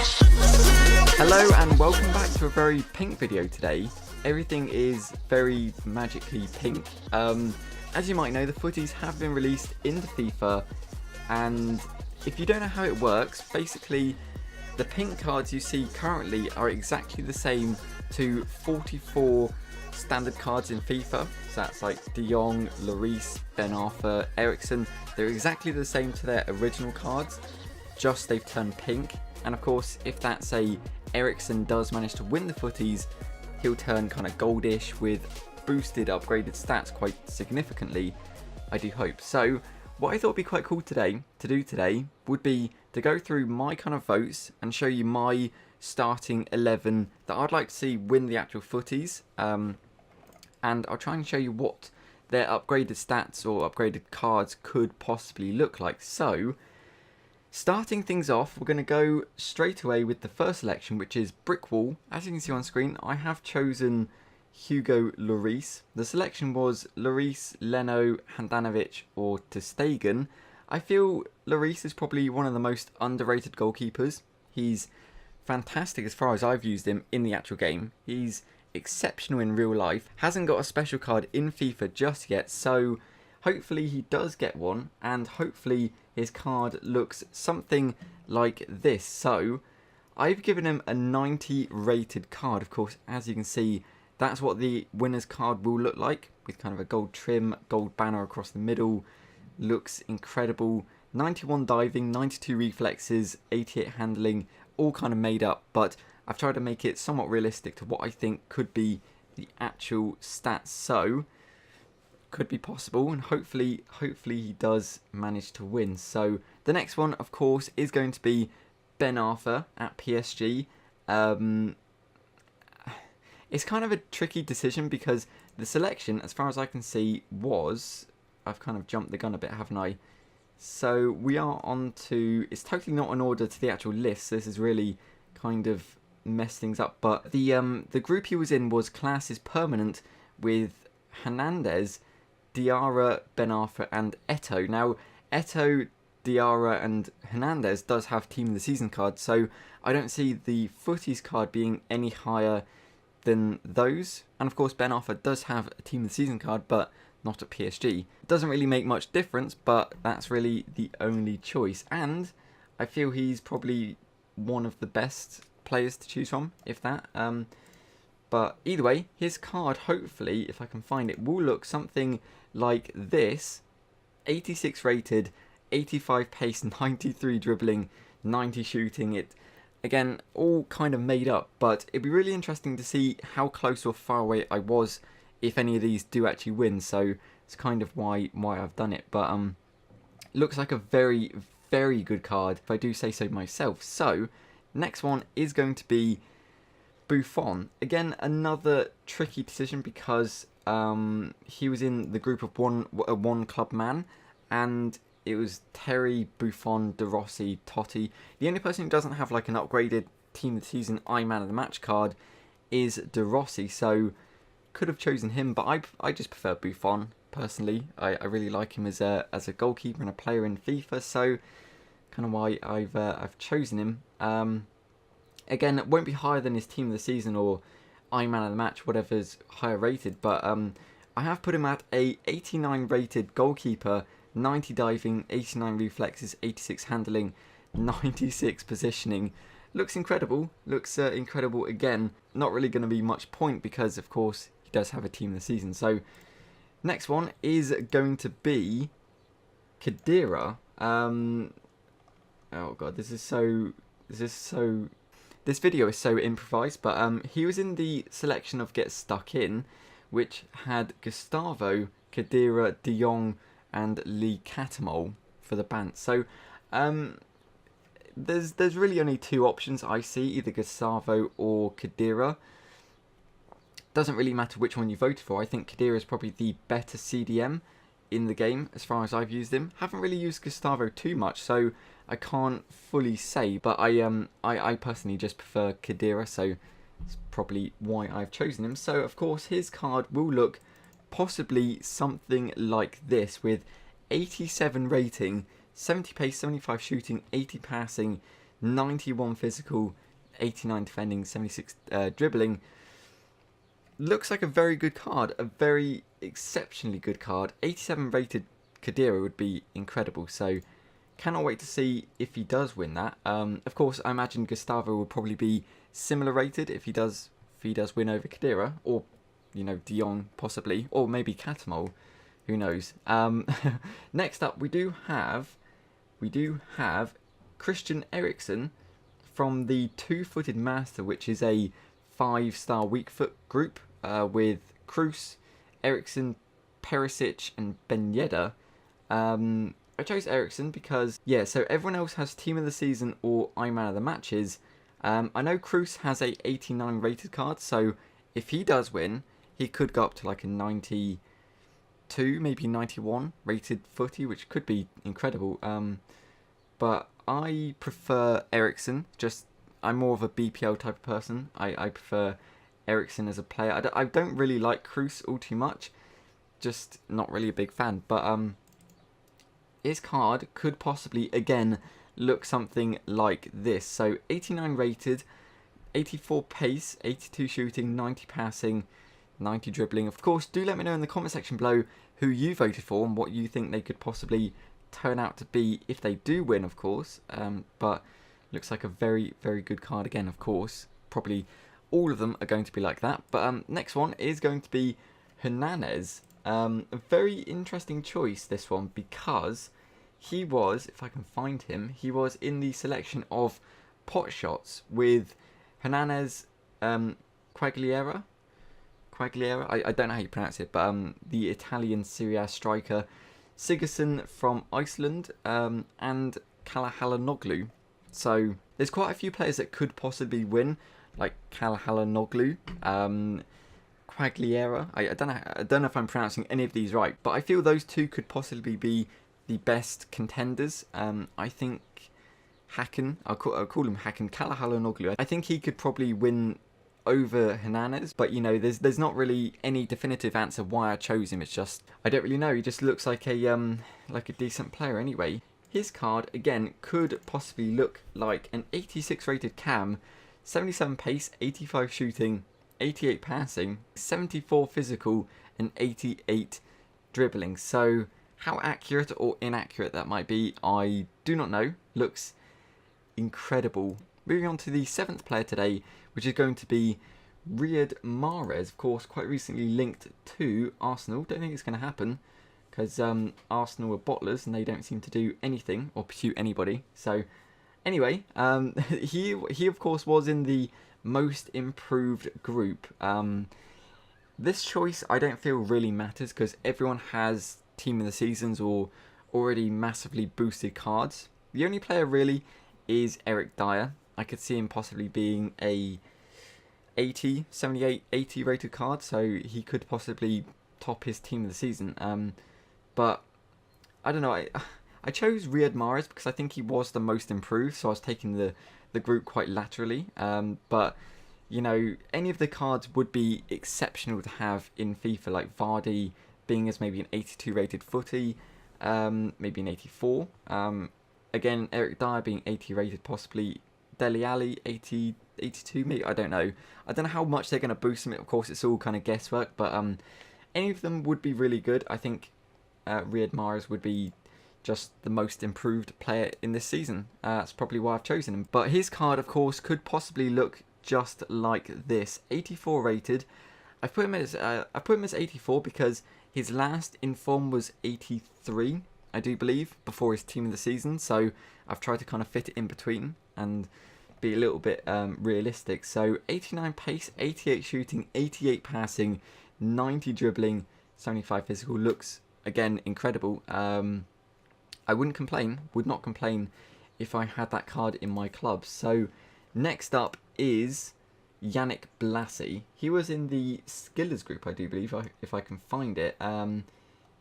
Hello and welcome back to a very pink video today. Everything is very magically pink. As you might know, the Futties have been released into FIFA, and if you don't know how it works, basically the pink cards you see currently are exactly the same to 44 standard cards in FIFA. So that's like De Jong, Lloris, Ben Arthur, Eriksen. They're exactly the same to their original cards, just they've turned pink. And of course, if that say Eriksen does manage to win the Futties, he'll turn kind of goldish with boosted, upgraded stats quite significantly, I do hope. So what I thought would be quite cool to do today would be to go through my kind of votes and show you my starting 11 that I'd like to see win the actual Futties. And I'll try and show you what their upgraded stats or upgraded cards could possibly look like. So starting things off, we're going to go straight away with the first selection, which is Brick Wall. As you can see on screen, I have chosen Hugo Lloris. The selection was Lloris, Leno, Handanovic or ter Stegen. I feel Lloris is probably one of the most underrated goalkeepers. He's fantastic as far as I've used him in the actual game. He's exceptional in real life. Hasn't got a special card in FIFA just yet, so hopefully he does get one, and hopefully his card looks something like this. So I've given him a 90 rated card. Of course, as you can see, that's what the winner's card will look like, with kind of a gold trim, gold banner across the middle. Looks incredible. 91 diving, 92 reflexes, 88 handling, all kind of made up, but I've tried to make it somewhat realistic to what I think could be the actual stats. So could be possible, and hopefully he does manage to win. So the next one, of course, is going to be Ben Arthur at PSG. It's kind of a tricky decision because the selection, as far as I can see, was... I've kind of jumped the gun a bit, haven't I? So we are on to... It's totally not in order to the actual list, so this is really kind of messed things up. But the group he was in was Classes Permanent with Hernandez, Diarra, Ben Arthur and Eto'o. Now, Eto'o, Diarra and Hernandez does have Team of the Season cards, so I don't see the Futties card being any higher than those. And of course, Ben Arthur does have a Team of the Season card, but not at PSG. It doesn't really make much difference, but that's really the only choice. And I feel he's probably one of the best players to choose from, if that. But either way, his card, hopefully, if I can find it, will look something like this. 86 rated, 85 pace, 93 dribbling, 90 shooting. It, again, all kind of made up, but it'd be really interesting to see how close or far away I was if any of these do actually win. So it's kind of why I've done it. But looks like a very, very good card, if I do say so myself. So next one is going to be Buffon. Again, another tricky decision because he was in the group of one club man, and it was Terry, Buffon, De Rossi, Totti. The only person who doesn't have like an upgraded Team of the Season Man of the Match card is De Rossi, so could have chosen him, but I just prefer Buffon personally. I really like him as a goalkeeper and a player in FIFA, so kind of why I've chosen him. Again, it won't be higher than his Team of the Season or Man of the Match, whatever's higher rated, but I have put him at a 89 rated goalkeeper, 90 diving, 89 reflexes, 86 handling, 96 positioning. Looks incredible. Looks incredible again. Not really going to be much point because, of course, he does have a Team of the Season. So next one is going to be Khedira. Oh god, this video is so improvised, but he was in the selection of Get Stuck In, which had Gustavo, Khedira, De Jong, and Lee Catamol for the Bant. So there's really only two options I see, either Gustavo or Khedira. Doesn't really matter which one you voted for. I think Khedira is probably the better CDM in the game as far as I've used him. Haven't really used Gustavo too much, so I can't fully say, but I personally just prefer Khedira, so it's probably why I've chosen him. So of course his card will look possibly something like this, with 87 rating, 70 pace, 75 shooting, 80 passing, 91 physical, 89 defending, 76 dribbling. Looks like a very good card, a very exceptionally good card. 87 rated Khedira would be incredible, so cannot wait to see if he does win that. Of course, I imagine Gustavo will probably be similar rated if he does win over Khedira, or De Jong possibly, or maybe Catamol, who knows. Next up, we do have Christian Eriksen from the Two-Footed Master, which is a 5-star weak foot group with Kroos, Eriksen, Perisic, and Ben Yedder. I chose Eriksen because, so everyone else has Team of the Season or I Man of the Matches. I know Kroos has a 89 rated card, so if he does win, he could go up to like a 92, maybe 91 rated footy, which could be incredible. But I prefer Eriksen. I'm more of a BPL type of person. I prefer Eriksen as a player. I don't really like Kroos all too much. Just not really a big fan. But his card could possibly, again, look something like this. So 89 rated, 84 pace, 82 shooting, 90 passing, 90 dribbling. Of course, do let me know in the comment section below who you voted for and what you think they could possibly turn out to be if they do win, of course. But looks like a very, very good card again, of course. Probably all of them are going to be like that. But next one is going to be Hernandez. A very interesting choice, this one, because he was, if I can find him, he was in the selection of pot shots with Hernandez, Quagliarella. I don't know how you pronounce it, but the Italian Serie A striker, Sigurdsson from Iceland, and Calhanoglu. So there's quite a few players that could possibly win, like Calhanoglu, Quagliarella. I don't know if I'm pronouncing any of these right, but I feel those two could possibly be the best contenders. I think Hakan, I'll call him Hakan, Calhanoglu. I think he could probably win over Hernandez, but there's not really any definitive answer why I chose him. It's just I don't really know. He just looks like a decent player anyway. His card again could possibly look like an 86 rated Cam, 77 pace, 85 shooting, 88 passing, 74 physical, and 88 dribbling. So how accurate or inaccurate that might be, I do not know. Looks incredible. Moving on to the 7th player today, which is going to be Riyad Mahrez. Of course, quite recently linked to Arsenal. Don't think it's going to happen because Arsenal are bottlers and they don't seem to do anything or pursue anybody. So anyway, he of course was in the most improved group. This choice I don't feel really matters because everyone has Team of the Seasons or already massively boosted cards. The only player really is Eric Dyer. I could see him possibly being a 78, 80 rated card, so he could possibly top his Team of the Season. But I don't know. I chose Riyad Mahrez because I think he was the most improved, so I was taking the group quite laterally. But any of the cards would be exceptional to have in FIFA, like Vardy being as maybe an 82 rated footy, maybe an 84. Again, Eric Dyer being 80 rated possibly. Dele Alli 80, 82 maybe, I don't know. I don't know how much they're going to boost him. Of course, it's all kind of guesswork, but any of them would be really good. I think Riyad Mahrez would be just the most improved player in this season. That's probably why I've chosen him. But his card, of course, could possibly look just like this. 84 rated. I put him as 84 because his last in form was 83, I do believe, before his Team of the Season. So I've tried to kind of fit it in between and be a little bit realistic. So 89 pace, 88 shooting, 88 passing, 90 dribbling, 75 physical. Looks, again, incredible. I would not complain if I had that card in my club. So next up is Yannick Blassie. He was in the Skillers group, I do believe, if I can find it.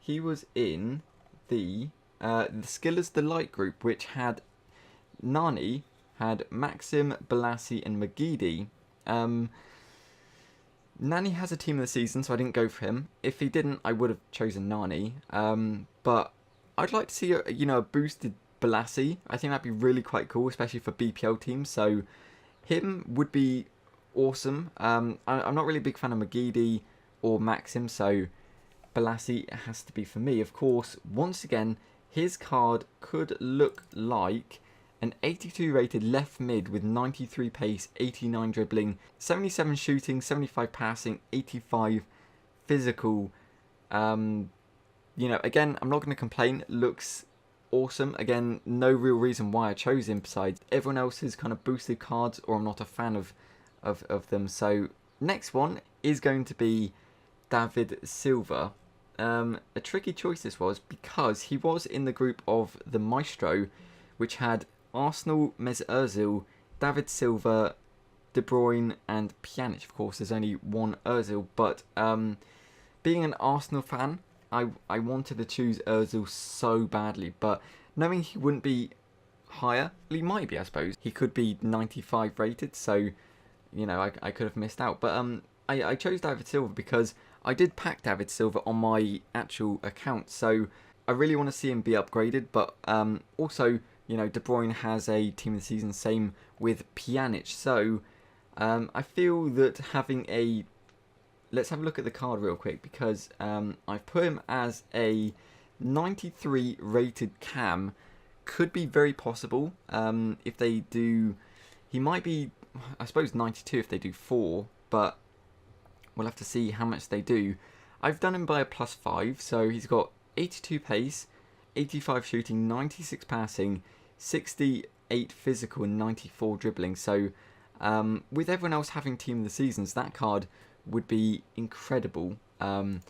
He was in the Skillers the Light group, which had Nani, had Maxim, Blassie, and Magidi. Nani has a Team of the Season, so I didn't go for him. If he didn't, I would have chosen Nani. But I'd like to see a boosted Balassi. I think that'd be really quite cool, especially for BPL teams. So him would be awesome. I'm not really a big fan of Magidi or Maxim, so Balassi has to be for me. Of course, once again, his card could look like an 82 rated left mid with 93 pace, 89 dribbling, 77 shooting, 75 passing, 85 physical. Again, I'm not going to complain. Looks awesome. Again, no real reason why I chose him besides everyone else's kind of boosted cards, or I'm not a fan of them. So next one is going to be David Silva. A tricky choice this was, because he was in the group of the Maestro, which had Arsenal, Mesut Ozil, David Silva, De Bruyne and Pjanic. Of course, there's only one Ozil, but being an Arsenal fan, I wanted to choose Ozil so badly, but knowing he wouldn't be higher, he might be, I suppose. He could be 95 rated, so, I could have missed out. But I chose David Silva because I did pack David Silva on my actual account, so I really want to see him be upgraded, but also, De Bruyne has a team of the season, same with Pjanic, so I feel that having a... Let's have a look at the card real quick, because I've put him as a 93 rated cam. Could be very possible if they do... He might be, I suppose, 92 if they do 4, but we'll have to see how much they do. I've done him by a +5, so he's got 82 pace, 85 shooting, 96 passing, 68 physical and 94 dribbling. So with everyone else having team of the seasons, that card would be incredible. And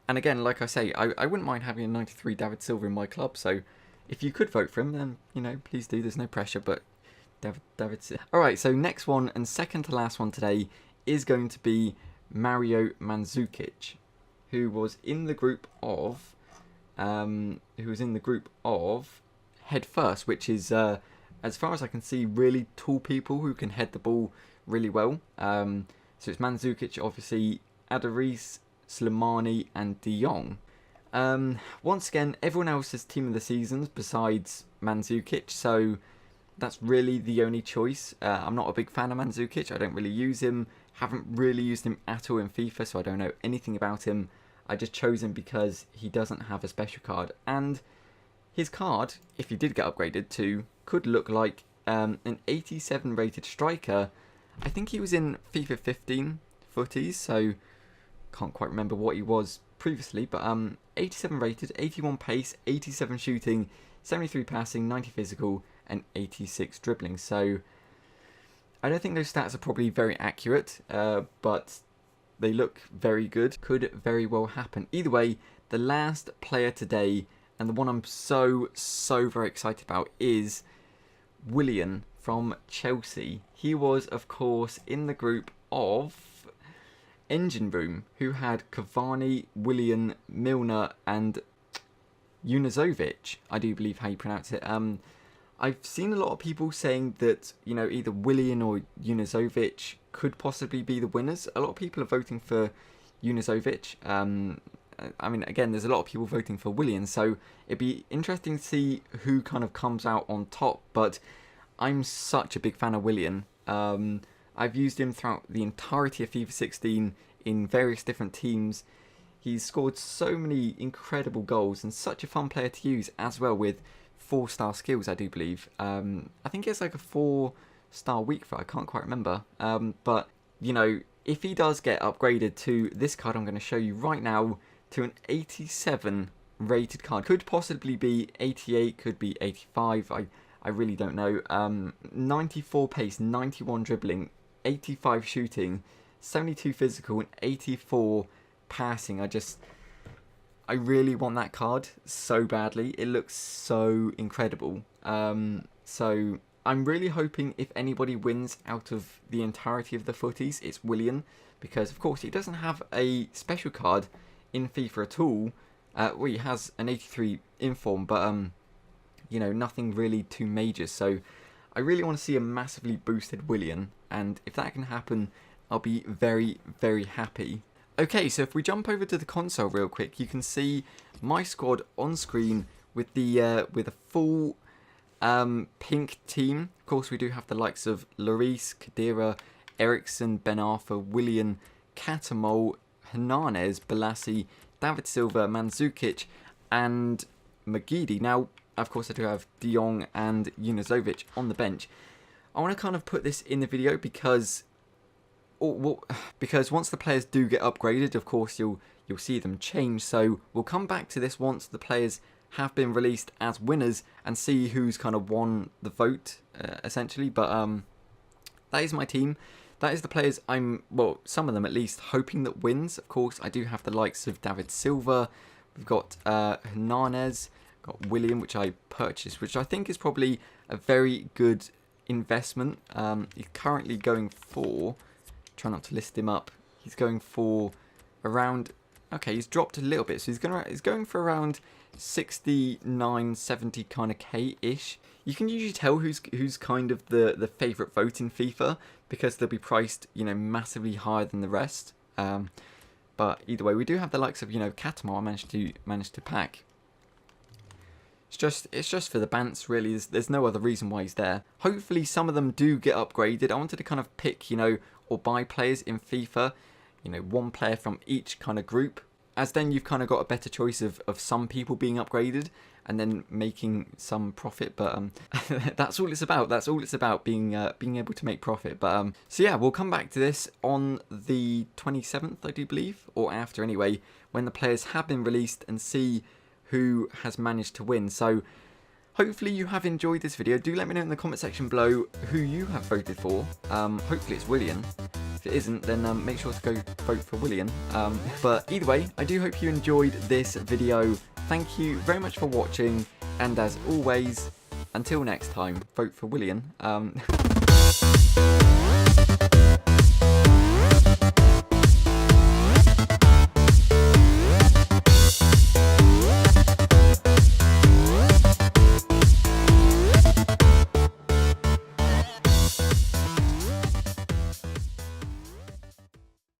again, like I say, I wouldn't mind having a 93 David Silva in my club, so if you could vote for him, then, please do. There's no pressure, but David Silva. Alright, so next one, and second to last one today, is going to be Mario Mandzukic, who was in the group of Head First, which is, as far as I can see, really tall people who can head the ball really well. So it's Mandzukic, obviously, Adaris, Slimani, and De Jong. Once again, everyone else is team of the seasons besides Mandzukic, so that's really the only choice. I'm not a big fan of Mandzukic. I don't really use him. Haven't really used him at all in FIFA, so I don't know anything about him. I just chose him because he doesn't have a special card. And his card, if he did get upgraded to, could look like an 87 rated striker. I think he was in FIFA 15 Futties, so can't quite remember what he was previously, but 87 rated, 81 pace, 87 shooting, 73 passing, 90 physical, and 86 dribbling. So I don't think those stats are probably very accurate, but they look very good. Could very well happen. Either way, the last player today, and the one I'm so very excited about, is Willian from Chelsea. He was, of course, in the group of Engine Room, who had Cavani, Willian, Milner, and Junuzovic, I do believe how you pronounce it. I've seen a lot of people saying that, either Willian or Junuzovic could possibly be the winners. A lot of people are voting for Junuzovic. Again, there's a lot of people voting for Willian, so it'd be interesting to see who kind of comes out on top, but I'm such a big fan of Willian. I've used him throughout the entirety of FIFA 16 in various different teams. He's scored so many incredible goals and such a fun player to use as well, with 4-star skills, I do believe. I think it's like a 4-star weak foot, I can't quite remember. But, if he does get upgraded to this card I'm going to show you right now, to an 87 rated card, could possibly be 88, could be 85, I really don't know. 94 pace, 91 dribbling, 85 shooting, 72 physical, and 84 passing. I really want that card so badly. It looks so incredible. So I'm really hoping if anybody wins out of the entirety of the Futties, it's Willian, because of course he doesn't have a special card in FIFA at all. Well, he has an 83 inform, but nothing really too major. So I really want to see a massively boosted Willian, and if that can happen, I'll be very happy. Okay, so if we jump over to the console real quick, you can see my squad on screen with the with a full Pink team, of course, we do have the likes of Lloris, Khedira, Ericsson, Ben Arthur, Willian, Catamol, Hernandez, Balassi, David Silva, Mandzukic, and Magidi. Now, of course, I do have De Jong and Junuzovic on the bench. I want to kind of put this in the video because once the players do get upgraded, of course, you'll see them change. So we'll come back to this once the players have been released as winners and see who's kind of won the vote, essentially. But that is my team. That is the players I'm, well, some of them at least, hoping that wins. Of course, I do have the likes of David Silva. We've got Hernandez, got Willian, which I purchased, which I think is probably a very good investment. He's currently going for, try not to list him up, he's going for around, okay, he's dropped a little bit, so he's going for around 69, 70 kind of K-ish. You can usually tell who's kind of the favourite vote in FIFA because they'll be priced, you know, massively higher than the rest. But either way, we do have the likes of, you know, Catamol I managed to pack. It's just for the bants, really. There's no other reason why he's there. Hopefully some of them do get upgraded. I wanted to kind of pick, you know, or buy players in FIFA, you know, one player from each kind of group, as then you've kind of got a better choice of some people being upgraded and then making some profit. But that's all it's about. That's all it's about, being able to make profit. But so yeah, we'll come back to this on the 27th, I do believe, or after anyway, when the players have been released, and see who has managed to win. So hopefully you have enjoyed this video. Do let me know in the comment section below who you have voted for. Hopefully it's Willian. If it isn't, then make sure to go vote for Willian. But either way, I do hope you enjoyed this video. Thank you very much for watching, and as always, until next time, vote for Willian.